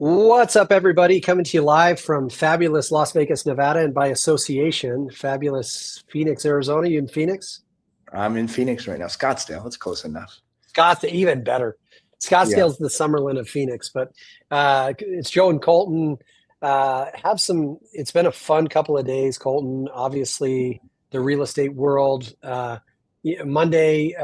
What's up, everybody? Coming to you live from fabulous Las Vegas, Nevada, and by association, fabulous Phoenix, Arizona. You in Phoenix? I'm in Phoenix right now. Scottsdale. That's close enough. Scottsdale, even better. Yeah. Scottsdale's the Summerlin of Phoenix, but it's Joe and Colton. It's been a fun couple of days, Colton. Obviously, the real estate world. Monday,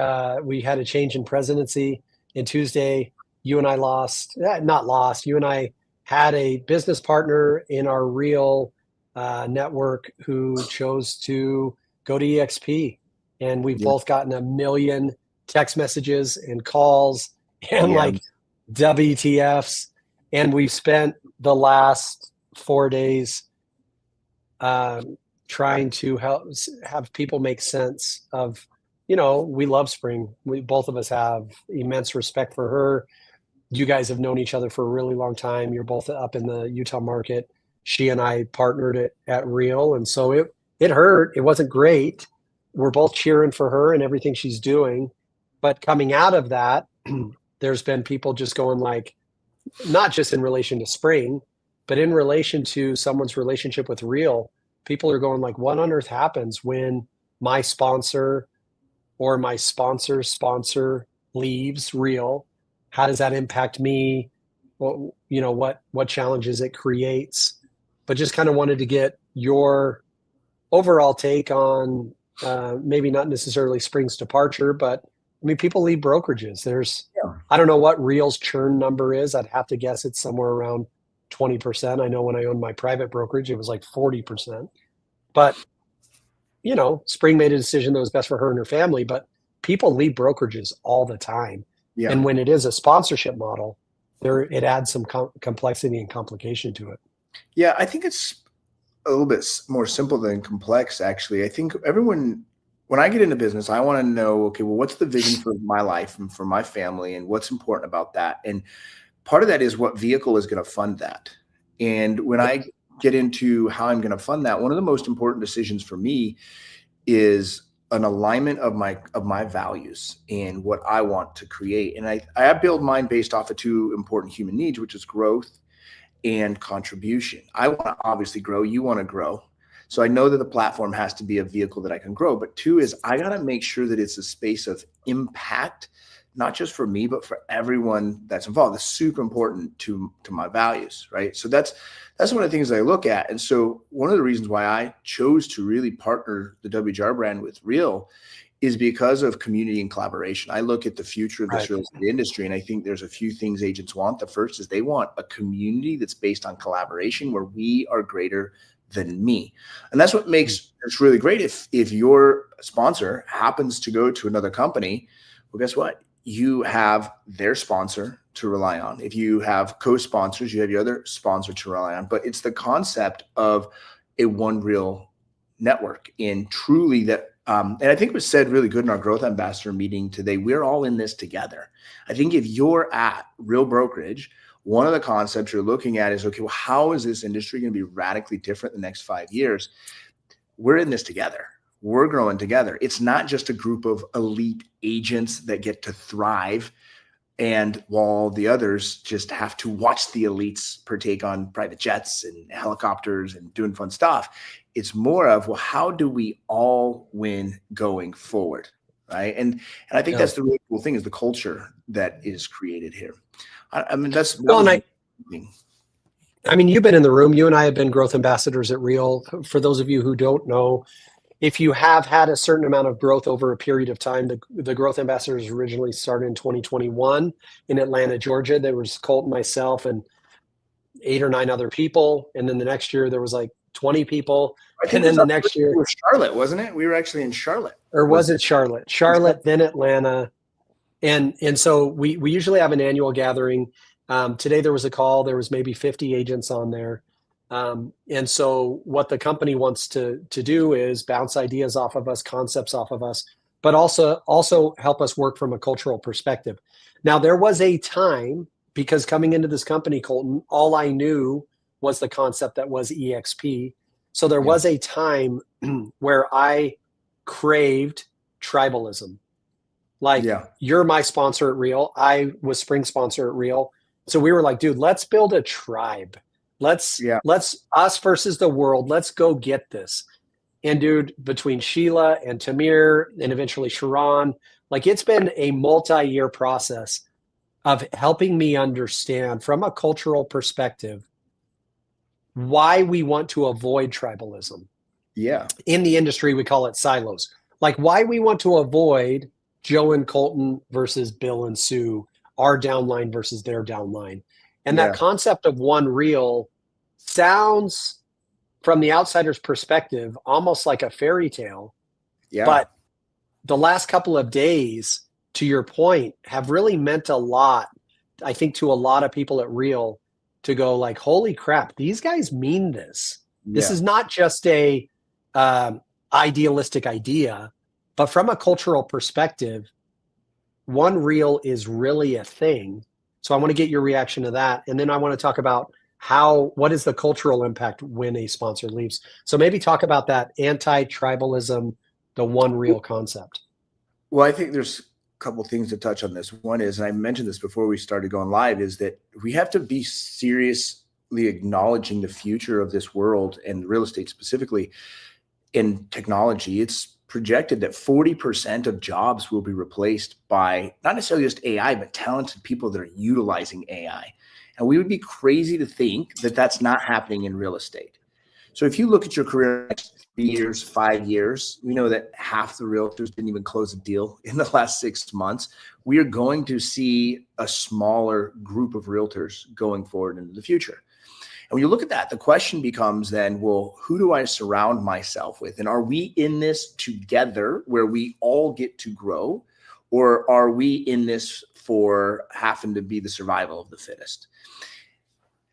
we had a change in presidency, and Tuesday, you and I lost, not lost, you and I had a business partner in our real network who chose to go to EXP. And we've Yeah. both gotten a million text messages and calls and Yeah. like WTFs. And we've spent the last 4 days trying to have people make sense of, we love Spring. Both of us have immense respect for her. You guys have known each other for a really long time. You're both up in the Utah market. She and I partnered at Real. And so it hurt. It wasn't great. We're both cheering for her and everything she's doing. But coming out of that, there's been people just going like, not just in relation to Spring, but in relation to someone's relationship with Real, people are going like, what on earth happens when my sponsor or my sponsor's sponsor leaves Real? How does that impact me? What challenges it creates? But just kind of wanted to get your overall take on maybe not necessarily Spring's departure, but I mean, people leave brokerages. Yeah. I don't know what Real's churn number is. I'd have to guess it's somewhere around 20%. I know when I owned my private brokerage, it was like 40%. But, Spring made a decision that was best for her and her family, but people leave brokerages all the time. Yeah. And when it is a sponsorship model, it adds some complexity and complication to it. Yeah. I think it's a little bit more simple than complex, actually. I think when I get into business, I want to know, okay, well, what's the vision for my life and for my family and what's important about that? And part of that is what vehicle is going to fund that. And when I get into how I'm going to fund that, one of the most important decisions for me is an alignment of my values and what I want to create. And I build mine based off of two important human needs, which is growth and contribution. I want to obviously grow. You want to grow. So I know that the platform has to be a vehicle that I can grow. But two is I got to make sure that it's a space of impact, not just for me, but for everyone that's involved. It's super important to my values, right? So that's one of the things I look at. And so one of the reasons why I chose to really partner the WGR brand with Real is because of community and collaboration. I look at the future of this real estate industry, and I think there's a few things agents want. The first is they want a community that's based on collaboration where we are greater than me. And that's what makes it's really great. If your sponsor happens to go to another company, well, guess what? You have their sponsor to rely on. If you have co-sponsors, you have your other sponsor to rely on. But it's the concept of a one real network, and truly that and I think it was said really good in our growth ambassador meeting today. We're all in this together. I think if you're at Real Brokerage, one of the concepts you're looking at is, okay, well, how is this industry going to be radically different in the next 5 years? We're in this together. We're growing together. It's not just a group of elite agents that get to thrive, and while the others just have to watch the elites partake on private jets and helicopters and doing fun stuff. It's more of, well, how do we all win going forward, right? And I think that's the really cool thing is the culture that is created here. I mean, you've been in the room. You and I have been growth ambassadors at Real. For those of you who don't know, if you have had a certain amount of growth over a period of time, the growth ambassadors originally started in 2021 in Atlanta, Georgia. There was Colt, myself, and 8 or 9 other people. And then the next year there was like 20 people. And then the next year was Charlotte, wasn't it? We were actually in Charlotte. Or was it Charlotte? Charlotte, then Atlanta. And so we usually have an annual gathering. Today there was a call. There was maybe 50 agents on there. And so what the company wants to do is bounce ideas off of us, concepts off of us, but also help us work from a cultural perspective. Now, there was a time, because coming into this company, Colton, all I knew was the concept that was EXP. So there was a time where I craved tribalism. Like, you're my sponsor at Real. I was Spring sponsor at Real. So we were like, dude, let's build a tribe. Yeah. Let's us versus the world. Let's go get this. And dude, between Sheila and Tamir and eventually Sharon, like it's been a multi-year process of helping me understand from a cultural perspective why we want to avoid tribalism. Yeah. In the industry, we call it silos. Like why we want to avoid Joe and Colton versus Bill and Sue, our downline versus their downline. And that Yeah. concept of one reel sounds, from the outsider's perspective, almost like a fairy tale. Yeah. But the last couple of days, to your point, have really meant a lot, I think, to a lot of people at Reel to go like, holy crap, these guys mean this. This Yeah. is not just a idealistic idea, but from a cultural perspective, one reel is really a thing. So I want to get your reaction to that. And then I want to talk about what is the cultural impact when a sponsor leaves. So maybe talk about that anti-tribalism, the one reel concept. Well, I think there's a couple things to touch on this. One is, and I mentioned this before we started going live, is that we have to be seriously acknowledging the future of this world and real estate specifically in technology. It's projected that 40% of jobs will be replaced by not necessarily just AI, but talented people that are utilizing AI. And we would be crazy to think that that's not happening in real estate. So if you look at your career next 3 years, 5 years, we know that half the realtors didn't even close a deal in the last 6 months. We are going to see a smaller group of realtors going forward into the future. And when you look at that, the question becomes then, well, who do I surround myself with? And are we in this together where we all get to grow? Or are we in this for having to be the survival of the fittest?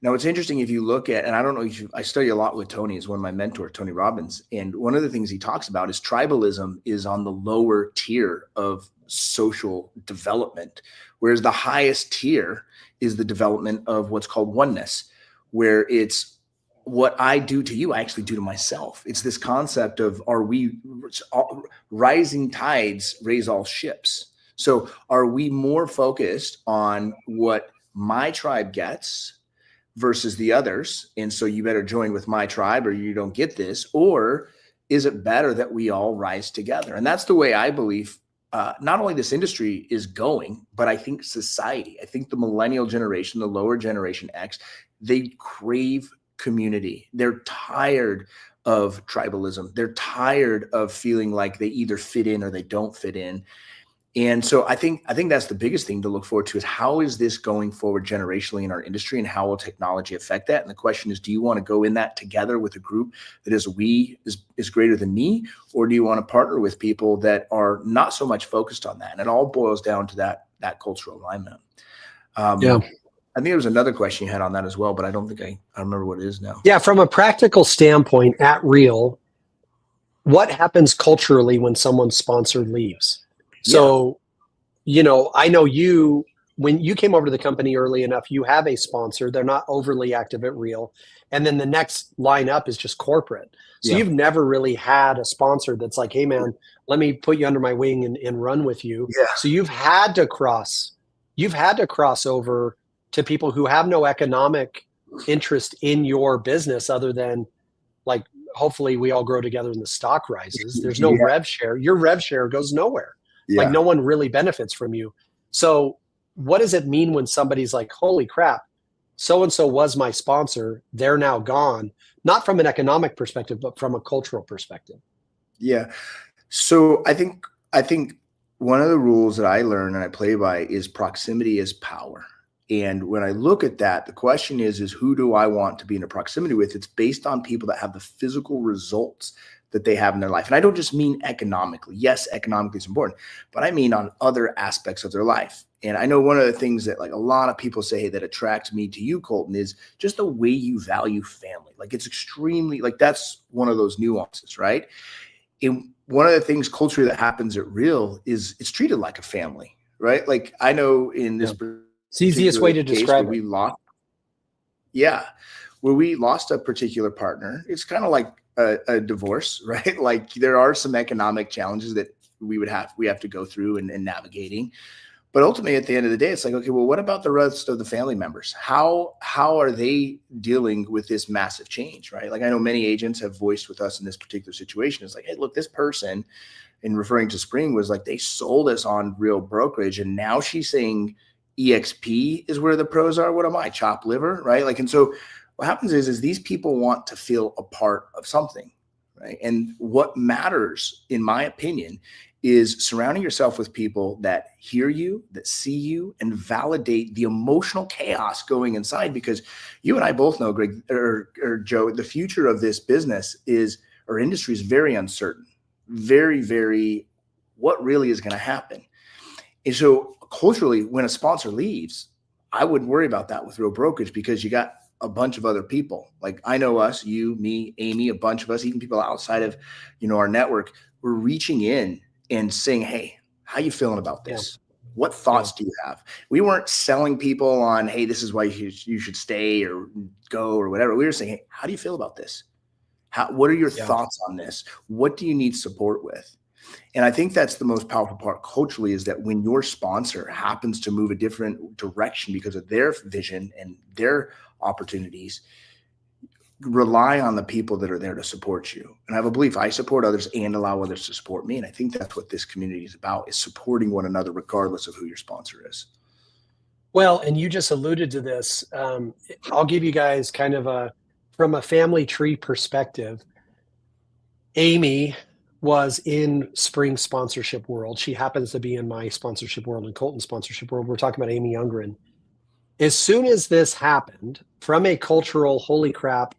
Now, it's interesting if you look at, and I don't know, I study a lot with Tony, is one of my mentors, Tony Robbins. And one of the things he talks about is tribalism is on the lower tier of social development, whereas the highest tier is the development of what's called oneness, where it's what I do to you, I actually do to myself. It's this concept of, rising tides raise all ships. So are we more focused on what my tribe gets versus the others? And so you better join with my tribe or you don't get this. Or is it better that we all rise together? And that's the way I believe not only this industry is going, but I think society, I think the millennial generation, the lower generation X, they crave community. They're tired of tribalism. They're tired of feeling like they either fit in or they don't fit in. And so I think that's the biggest thing to look forward to, is how is this going forward generationally in our industry, and how will technology affect that? And the question is, do you want to go in that together with a group that is greater than me, or do you want to partner with people that are not so much focused on that? And it all boils down to that cultural alignment. Yeah. I think there was another question you had on that as well, but I don't think I remember what it is now. Yeah. From a practical standpoint at Reel, what happens culturally when someone's sponsor leaves? So, I know when you came over to the company early enough, you have a sponsor. They're not overly active at Reel. And then the next line up is just corporate. So you've never really had a sponsor that's like, hey, man, let me put you under my wing and run with you. Yeah. So you've had to cross over to people who have no economic interest in your business other than, like, hopefully we all grow together and the stock rises. There's no rev share. Your rev share goes nowhere. Like no one really benefits from you. So what does it mean when somebody's like, holy crap, so-and-so was my sponsor, they're now gone, not from an economic perspective, but from a cultural perspective? Yeah. So I think one of the rules that I learn and I play by is proximity is power. And when I look at that, the question is who do I want to be in a proximity with? It's based on people that have the physical results that they have in their life. And I don't just mean economically. Yes, economically is important, but I mean on other aspects of their life. And I know one of the things that, like, a lot of people say that attracts me to you, Colton, is just the way you value family. Like, it's extremely, like, that's one of those nuances, right? And one of the things culturally that happens at Reel is it's treated like a family, right? Like, I know in this it's the easiest way to describe it. Where we lost a particular partner, it's kind of like a divorce, right? Like, there are some economic challenges that we have to go through and navigating. But ultimately, at the end of the day, it's like, okay, well, what about the rest of the family members? How are they dealing with this massive change, right? Like I know many agents have voiced with us in this particular situation. It's like, hey, look, this person, in referring to Spring, was like, they sold us on real brokerage, and now she's saying EXP is where the pros are. What am I, chopped liver, right? Like, and so what happens is these people want to feel a part of something, right? And what matters, in my opinion, is surrounding yourself with people that hear you, that see you, and validate the emotional chaos going inside. Because you and I both know, Greg or Joe, the future of this business is, or industry, is very uncertain, very, very, what really is going to happen. And so culturally, when a sponsor leaves, I wouldn't worry about that with real brokerage, because you got a bunch of other people. Like I know us, you, me, Amy, a bunch of us, even people outside of, our network, we're reaching in and saying, hey, how you feeling about this? Yeah. What thoughts do you have? We weren't selling people on, hey, this is why you should stay or go or whatever. We were saying, hey, how do you feel about this? What are your thoughts on this? What do you need support with? And I think that's the most powerful part culturally, is that when your sponsor happens to move a different direction because of their vision and their opportunities, rely on the people that are there to support you. And I have a belief, I support others and allow others to support me. And I think that's what this community is about, is supporting one another regardless of who your sponsor is. Well, and you just alluded to this. I'll give you guys kind of from a family tree perspective. Amy was in Spring sponsorship world. She happens to be in my sponsorship world and Colton sponsorship world. We're talking about Amy Youngren. As soon as this happened, from a cultural, holy crap,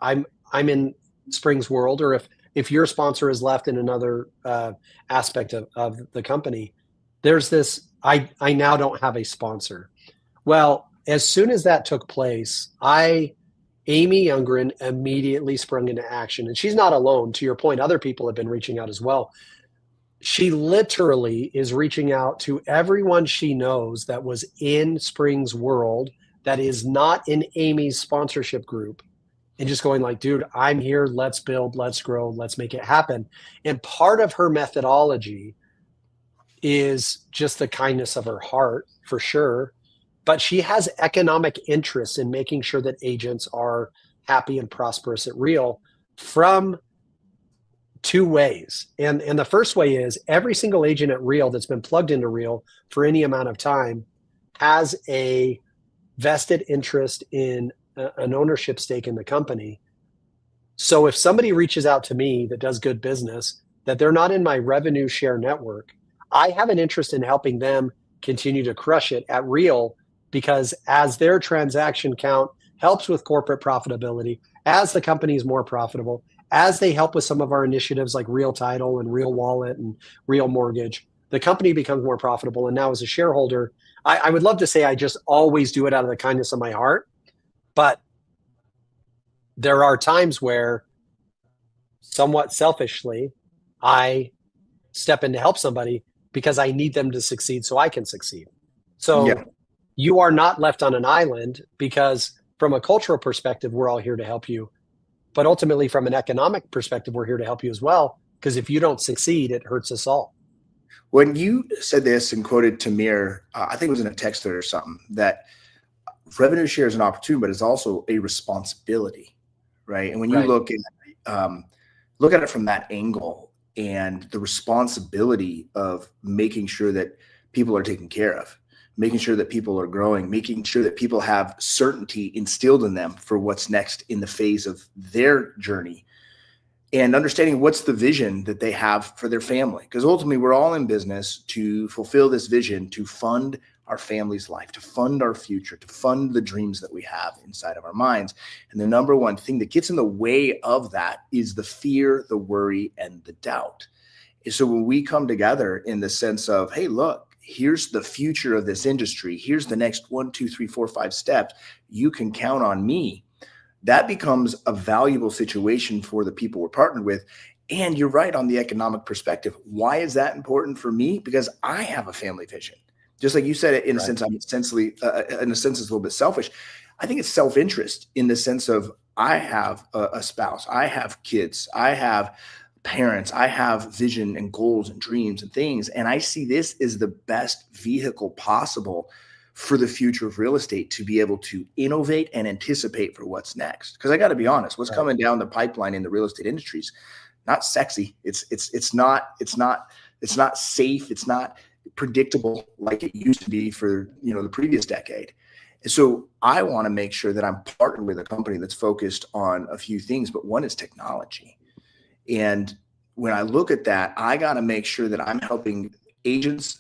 I'm in Spring's world, or if your sponsor is left in another aspect of the company, there's this, I now don't have a sponsor. Well, as soon as that took place, Amy Youngren immediately sprung into action. And she's not alone. To your point, other people have been reaching out as well. She literally is reaching out to everyone she knows that was in Spring's world that is not in Amy's sponsorship group, and just going like, dude, I'm here. Let's build, let's grow, let's make it happen. And part of her methodology is just the kindness of her heart, for sure. But she has economic interest in making sure that agents are happy and prosperous at Real from two ways. And the first way is every single agent at Real that's been plugged into Real for any amount of time has a vested interest in an ownership stake in the company. So if somebody reaches out to me that does good business, that they're not in my revenue share network, I have an interest in helping them continue to crush it at Real, because as their transaction count helps with corporate profitability, as the company is more profitable, as they help with some of our initiatives like Real Title and Real Wallet and Real Mortgage, the company becomes more profitable. And now as a shareholder, I would love to say I just always do it out of the kindness of my heart. But there are times where, somewhat selfishly, I step in to help somebody because I need them to succeed so I can succeed. So you are not left on an island, because from a cultural perspective, we're all here to help you. But ultimately, from an economic perspective, we're here to help you as well, because if you don't succeed, it hurts us all. When you said this and quoted Tamir, I think it was in a text or something, that revenue share is an opportunity, but it's also a responsibility, right? And when you look at it from that angle, and the responsibility of making sure that people are taken care of, making sure that people are growing, making sure that people have certainty instilled in them for what's next in the phase of their journey, and understanding what's the vision that they have for their family. Because ultimately, we're all in business to fulfill this vision, to fund our family's life, to fund our future, to fund the dreams that we have inside of our minds. And the number one thing that gets in the way of that is the fear, the worry, and the doubt. And so when we come together in the sense of, hey, look, here's the future of this industry, here's the next 1, 2, 3, 4, 5 steps, you can count on me. That becomes a valuable situation for the people we're partnered with. And you're right on the economic perspective. Why is that important for me? Because I have a family vision. Just like you said it, in a sense, I'm essentially, in a sense, it's a little bit selfish. I think it's self-interest in the sense of, I have a spouse, I have kids, I have parents. I have vision and goals and dreams and things. And I see this as the best vehicle possible for the future of real estate to be able to innovate and anticipate for what's next. Because I got to be honest, what's coming down the pipeline in the real estate industry is not sexy. It's not safe. It's not predictable like it used to be for the previous decade. And so I want to make sure that I'm partnered with a company that's focused on a few things, but one is technology. And when I look at that, I got to make sure that I'm helping agents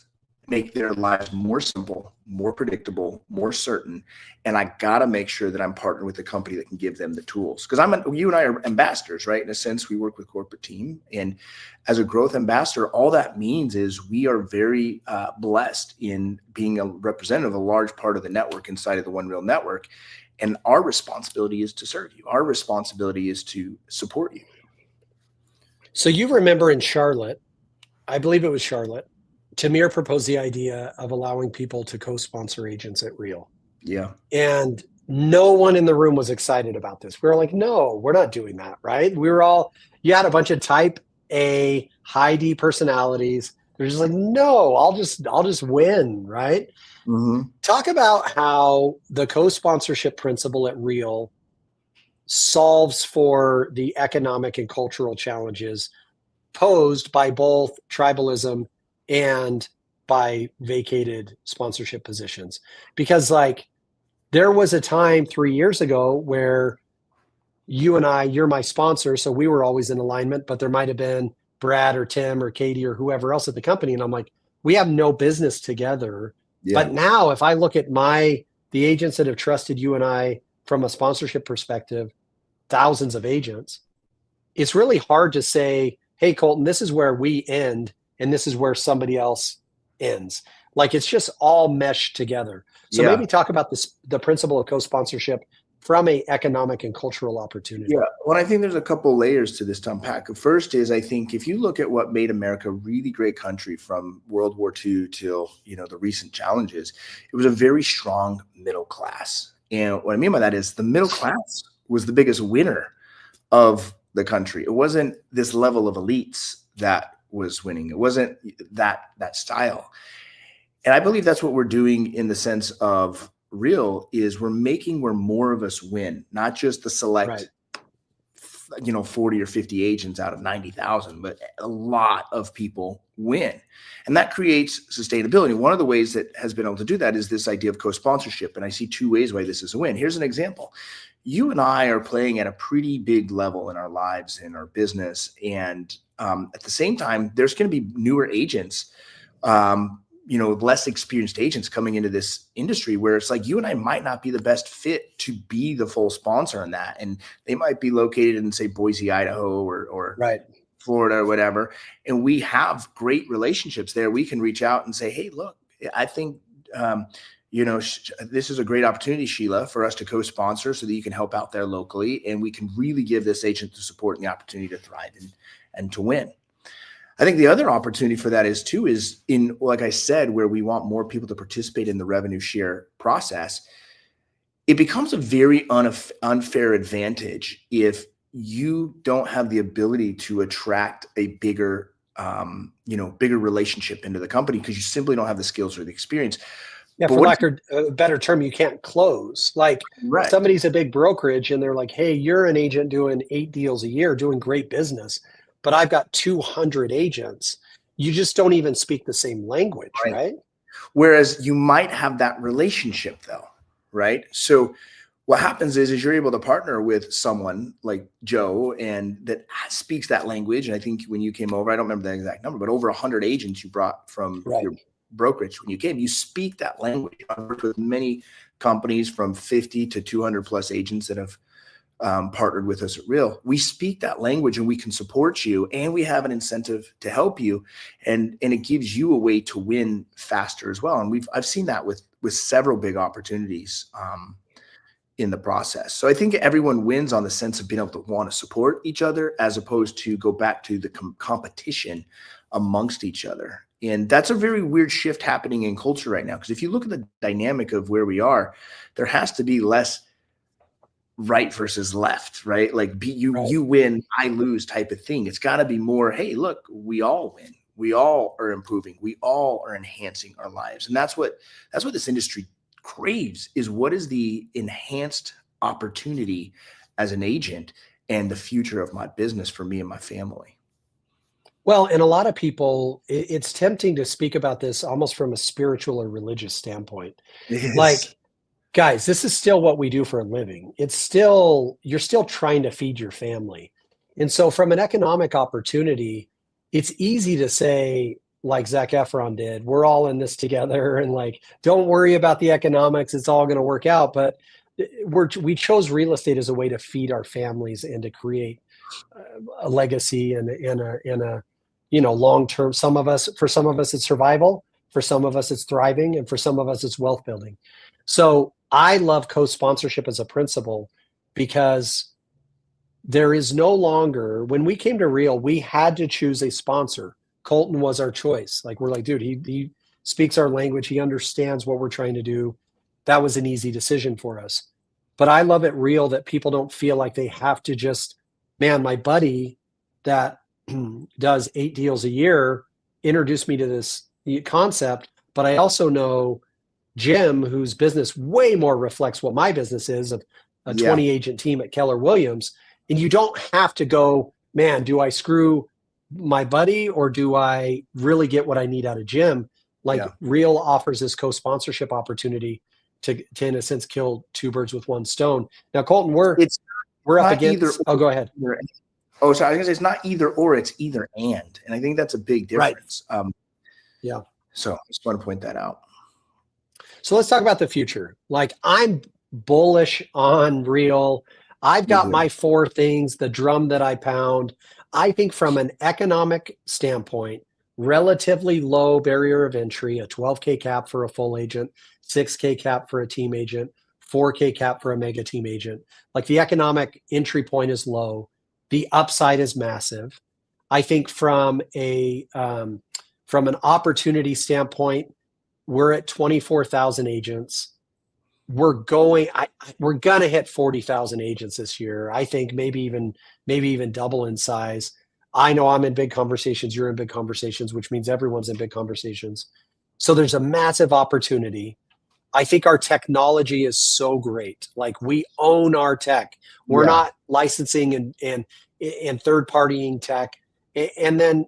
make their lives more simple, more predictable, more certain. And I got to make sure that I'm partnered with a company that can give them the tools. Because you and I are ambassadors, right? In a sense, we work with corporate team. And as a growth ambassador, all that means is we are very blessed in being a representative of a large part of the network inside of the One Real Network. And our responsibility is to serve you. Our responsibility is to support you. So you remember in Charlotte, I believe it was Charlotte, Tamir proposed the idea of allowing people to co-sponsor agents at Real. Yeah. And no one in the room was excited about this. We were like, no, we're not doing that, right? You had a bunch of type A, high D personalities. They're just like, no, I'll just win, right? Mm-hmm. Talk about how the co-sponsorship principle at Real solves for the economic and cultural challenges posed by both tribalism and by vacated sponsorship positions. Because there was a time 3 years ago where you and you're my sponsor, so we were always in alignment, but there might have been Brad or Tim or Katie or whoever else at the company. And I'm like, we have no business together. Yeah. But now if I look at the agents that have trusted you and I from a sponsorship perspective, thousands of agents, it's really hard to say, hey, Colton, this is where we end and this is where somebody else ends. It's just all meshed together. So maybe talk about the principle of co-sponsorship from a economic and cultural opportunity. Yeah, well, I think there's a couple layers to this to unpack. The first is, I think if you look at what made America a really great country from World War II till the recent challenges, it was a very strong middle class. And what I mean by that is the middle class was the biggest winner of the country. It wasn't this level of elites that was winning. It wasn't that style. And I believe that's what we're doing in the sense of Real is we're making where more of us win, not just the select, 40 or 50 agents out of 90,000, but a lot of people win. And that creates sustainability. One of the ways that has been able to do that is this idea of co-sponsorship. And I see two ways why this is a win. Here's an example. You and I are playing at a pretty big level in our lives, in our business. And at the same time, there's going to be newer agents, less experienced agents coming into this industry where it's like you and I might not be the best fit to be the full sponsor in that. And they might be located in, say, Boise, Idaho or Florida or whatever. And we have great relationships there. We can reach out and say, hey, look, I think, this is a great opportunity, Sheila, for us to co-sponsor so that you can help out there locally. And we can really give this agent the support and the opportunity to thrive and to win. I think the other opportunity for that is in, like I said, where we want more people to participate in the revenue share process, it becomes a very unfair advantage if you don't have the ability to attract a bigger relationship into the company because you simply don't have the skills or the experience. Yeah, for lack of a better term, you can't close. Somebody's a big brokerage and they're like, hey, you're an agent doing 8 deals a year, doing great business, but I've got 200 agents. You just don't even speak the same language, right? Whereas you might have that relationship though, right? So what happens is you're able to partner with someone like Joe and that speaks that language. And I think when you came over, I don't remember the exact number, but over 100 agents you brought from your brokerage when you came. You speak that language. I've worked with many companies from 50 to 200 plus agents that have partnered with us at Real. We speak that language and we can support you and we have an incentive to help you and it gives you a way to win faster as well. And I've seen that with several big opportunities in the process. So I think everyone wins on the sense of being able to want to support each other as opposed to go back to the competition amongst each other. And that's a very weird shift happening in culture right now. Because if you look at the dynamic of where we are, there has to be less right versus left, right? Like Right. you win, I lose type of thing. It's got to be more, hey, look, we all win. We all are improving. We all are enhancing our lives. And that's what this industry craves, is what is the enhanced opportunity as an agent and the future of my business for me and my family. Well, and a lot of people, it's tempting to speak about this almost from a spiritual or religious standpoint. It is. Like, guys, this is still what we do for a living. It's still, you're still trying to feed your family. And so, from an economic opportunity, it's easy to say, like Zac Efron did, we're all in this together and like, don't worry about the economics. It's all going to work out. But we chose real estate as a way to feed our families and to create a legacy and a long term. For some of us it's survival, for some of us it's thriving, and for some of us it's wealth building. So I love co-sponsorship as a principle because there is no longer, when we came to Real, we had to choose a sponsor. Colton was our choice. Like, we're like, dude, he speaks our language, he understands what we're trying to do. That was an easy decision for us. But I love it Real that people don't feel like they have to just, man, my buddy that does 8 deals a year introduced me to this concept, but I also know Jim, whose business way more reflects what my business is, of a Yeah. 20 agent team at Keller Williams. And you don't have to go, man, do I screw my buddy or do I really get what I need out of Jim? Like, Yeah. Real offers this co-sponsorship opportunity to in a sense kill two birds with one stone. Now, Colton, It's we're up not either. against. Oh, go ahead. Oh, sorry. I was gonna say it's not either or, it's either and I think that's a big Right. difference. Yeah. So I just want to point that out. So let's talk about the future. Like, I'm bullish on Real. I've got my 4 things, the drum that I pound. I think from an economic standpoint, relatively low barrier of entry, a 12K cap for a full agent, 6K cap for a team agent, 4K cap for a mega team agent. Like, the economic entry point is low. The upside is massive. I think from an opportunity standpoint, we're at 24,000 agents. We're gonna hit 40,000 agents this year. I think maybe even double in size. I know I'm in big conversations, you're in big conversations, which means everyone's in big conversations. So there's a massive opportunity. I think our technology is so great. Like, we own our tech. We're not licensing and third partying tech. And then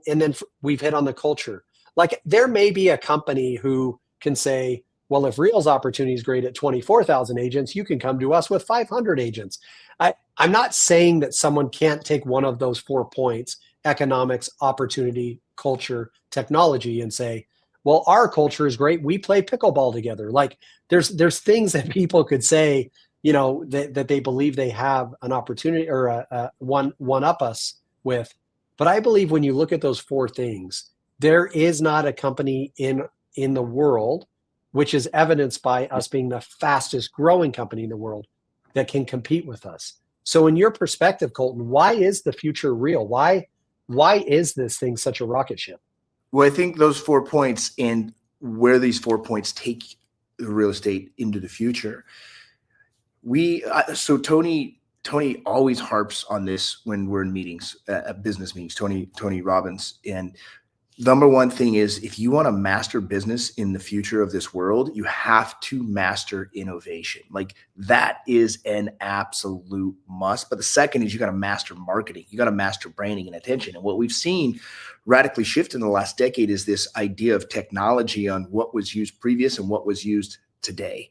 we've hit on the culture. Like, there may be a company who can say, well, if Real's opportunity is great at 24,000 agents, you can come to us with 500 agents. I'm not saying that someone can't take one of those 4 points, economics, opportunity, culture, technology, and say, well, our culture is great. We play pickleball together. Like, there's things that people could say, that they believe they have an opportunity or a one up us with. But I believe when you look at those 4 things, there is not a company in the world, which is evidenced by us being the fastest growing company in the world, that can compete with us. So in your perspective, Colton, why is the future Real? Why is this thing such a rocket ship? Well, I think those 4 points and where these 4 points take the real estate into the future. So Tony always harps on this when we're in meetings, business meetings, Tony Robbins. And number one thing is, if you want to master business in the future of this world, you have to master innovation. Like, that is an absolute must. But the second is, you got to master marketing. You got to master branding and attention. And what we've seen radically shift in the last decade is this idea of technology on what was used previous and what was used today.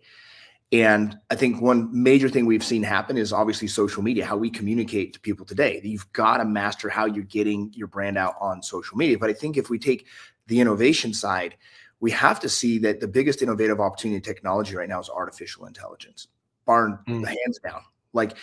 And I think one major thing we've seen happen is obviously social media, how we communicate to people today. You've got to master how you're getting your brand out on social media. But I think if we take the innovation side, we have to see that the biggest innovative opportunity in technology right now is artificial intelligence, hands down. Like,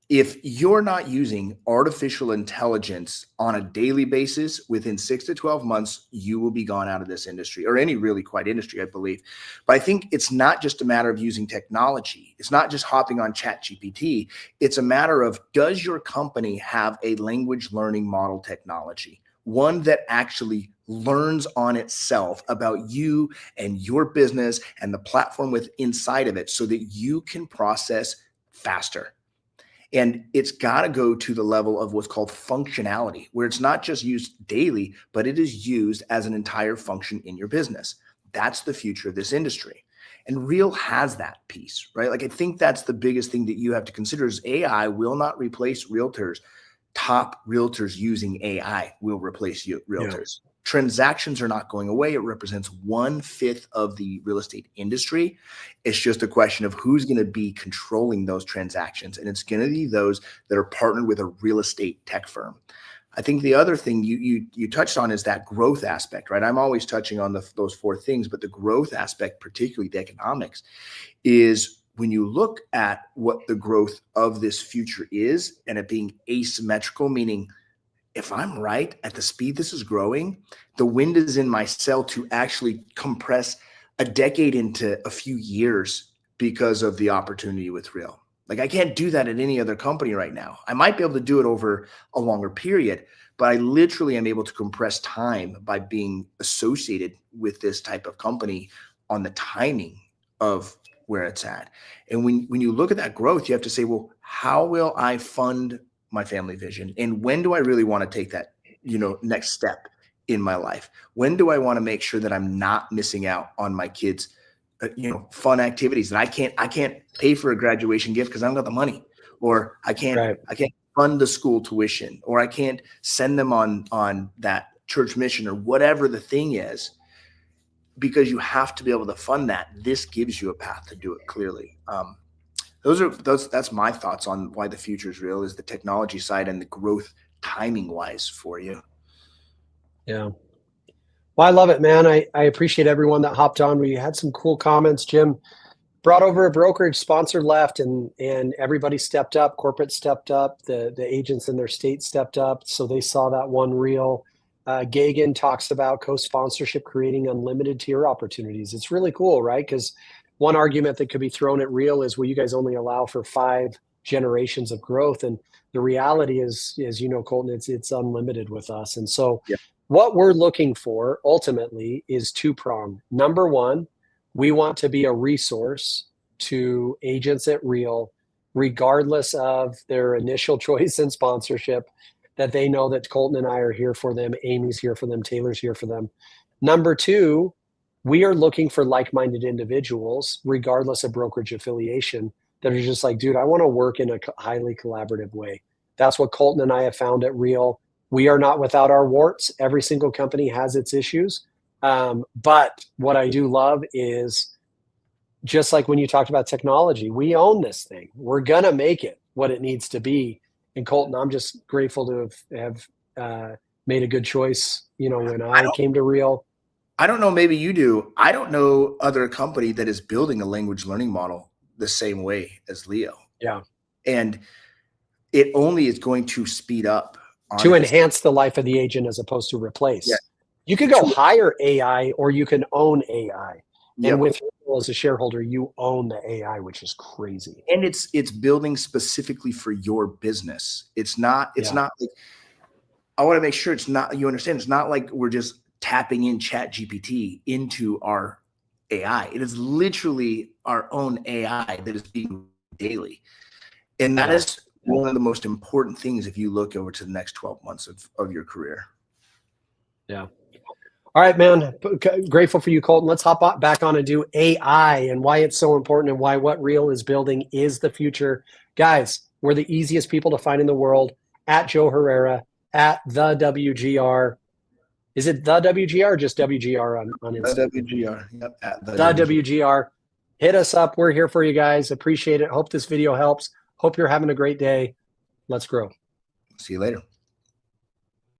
if you're not using artificial intelligence on a daily basis, within 6 to 12 months, you will be gone out of this industry, or any really quiet industry, I believe. But I think it's not just a matter of using technology. It's not just hopping on ChatGPT. It's a matter of, does your company have a language learning model technology? One that actually learns on itself about you and your business and the platform inside of it, so that you can process faster. And it's got to go to the level of what's called functionality, where it's not just used daily, but it is used as an entire function in your business. That's the future of this industry. And Real has that piece, right? Like, I think that's the biggest thing that you have to consider is AI will not replace realtors. Top realtors using AI will replace realtors. Yeah. Transactions are not going away. It represents 1/5 of the real estate industry. It's just a question of who's going to be controlling those transactions. And it's going to be those that are partnered with a real estate tech firm. I think the other thing you touched on is that growth aspect, right? I'm always touching on those 4 things, but the growth aspect, particularly the economics, is when you look at what the growth of this future is and it being asymmetrical, meaning if I'm right at the speed this is growing, the wind is in my sail to actually compress a decade into a few years because of the opportunity with Real. Like, I can't do that at any other company right now. I might be able to do it over a longer period, but I literally am able to compress time by being associated with this type of company on the timing of where it's at. And when you look at that growth, you have to say, well, how will I fund my family vision? And when do I really want to take that, next step in my life? When do I want to make sure that I'm not missing out on my kids' fun activities that I can't pay for a graduation gift because I don't got the money, or I can't fund the school tuition, or I can't send them on that church mission or whatever the thing is, because you have to be able to fund that. This gives you a path to do it clearly. That's my thoughts on why the future is real, is the technology side and the growth timing wise for you. Yeah. Well, I love it, man. I appreciate everyone that hopped on. We had some cool comments. Jim brought over a brokerage, sponsor left, and everybody stepped up. Corporate stepped up. The agents in their state stepped up. So they saw that one reel. Gagan talks about co-sponsorship creating unlimited tier opportunities. It's really cool, right? Because one argument that could be thrown at Real is, well, you guys only allow for 5 generations of growth. And the reality is, as you know, Colton, it's unlimited with us. And so what we're looking for ultimately is 2-pronged. Number one, we want to be a resource to agents at Real, regardless of their initial choice in sponsorship, that they know that Colton and I are here for them, Amy's here for them, Taylor's here for them. Number two, we are looking for like-minded individuals, regardless of brokerage affiliation, that are just like, dude, I want to work in a highly collaborative way. That's what Colton and I have found at Real. We are not without our warts. Every single company has its issues. But what I do love is, just like when you talked about technology, we own this thing. We're going to make it what it needs to be. And Colton, I'm just grateful to have made a good choice, when I came to Real. I don't know, maybe you do. I don't know other company that is building a language learning model the same way as Leo. Yeah. And it only is going to speed up. To enhance the life of the agent as opposed to replace. Yeah. You could go hire AI, or you can own AI. Yep. And with Real as a shareholder, you own the AI, which is crazy. And it's building specifically for your business. It's not like, I want to make sure you understand, it's not like we're just tapping in Chat GPT into our AI. It is literally our own AI that is being daily. And that is one of the most important things if you look over to the next 12 months of your career. Yeah. All right, man. Grateful for you, Colton. Let's hop back on and do AI and why it's so important and why what Real is building is the future. Guys, we're the easiest people to find in the world. At Joe Herrera, at the WGR. Is it the WGR or just WGR on Instagram? The WGR. Yep. At the WGR. Hit us up. We're here for you guys. Appreciate it. Hope this video helps. Hope you're having a great day. Let's grow. See you later.